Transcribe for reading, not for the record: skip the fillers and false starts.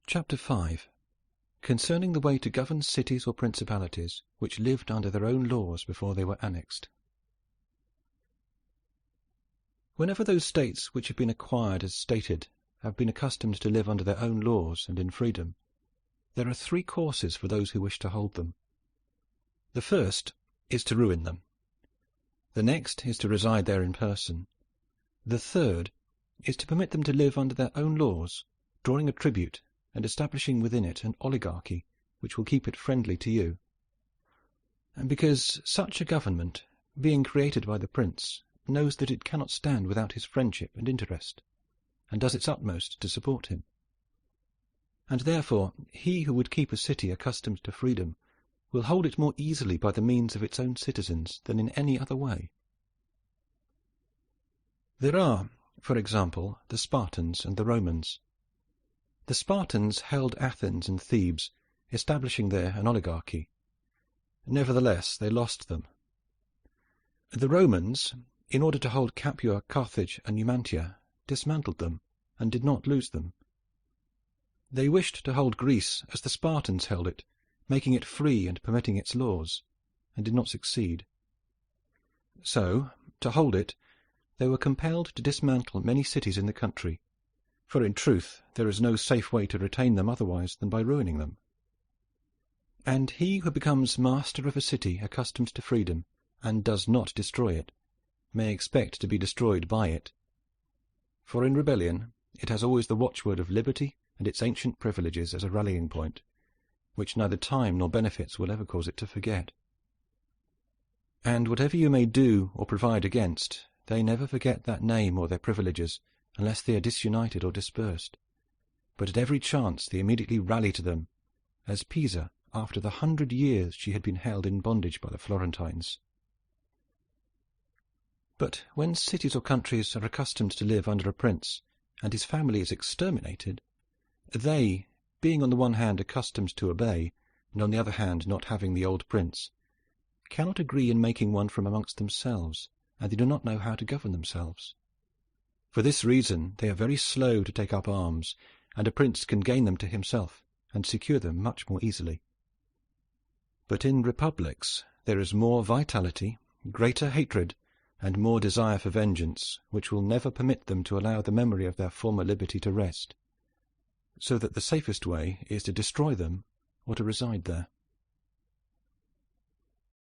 Chapter 5. Concerning the way to govern cities or principalities which lived under their own laws before they were annexed. Whenever those states which have been acquired as stated have been accustomed to live under their own laws and in freedom, there are three courses for those who wish to hold them. The first is to ruin them. The next is to reside there in person. The third is to permit them to live under their own laws, drawing a tribute and establishing within it an oligarchy which will keep it friendly to you. And because such a government, being created by the prince, knows that it cannot stand without his friendship and interest, and does its utmost to support him. And therefore he who would keep a city accustomed to freedom will hold it more easily by the means of its own citizens than in any other way. There are, for example, the Spartans and the Romans. The Spartans held Athens and Thebes, establishing there an oligarchy. Nevertheless, they lost them. The Romans, in order to hold Capua, Carthage, and Numantia, dismantled them, and did not lose them. They wished to hold Greece as the Spartans held it, making it free and permitting its laws, and did not succeed. So, to hold it, they were compelled to dismantle many cities in the country, for in truth there is no safe way to retain them otherwise than by ruining them. And he who becomes master of a city accustomed to freedom, and does not destroy it, may expect to be destroyed by it. For in rebellion it has always the watchword of liberty and its ancient privileges as a rallying point, which neither time nor benefits will ever cause it to forget. And whatever you may do or provide against, they never forget that name or their privileges, unless they are disunited or dispersed. But at every chance they immediately rally to them, as Pisa after the 100 years she had been held in bondage by the Florentines. But when cities or countries are accustomed to live under a prince, and his family is exterminated, they, being on the one hand accustomed to obey, and on the other hand not having the old prince, cannot agree in making one from amongst themselves, and they do not know how to govern themselves. For this reason they are very slow to take up arms, and a prince can gain them to himself, and secure them much more easily. But in republics there is more vitality, greater hatred, and more desire for vengeance, which will never permit them to allow the memory of their former liberty to rest, so that the safest way is to destroy them or to reside there.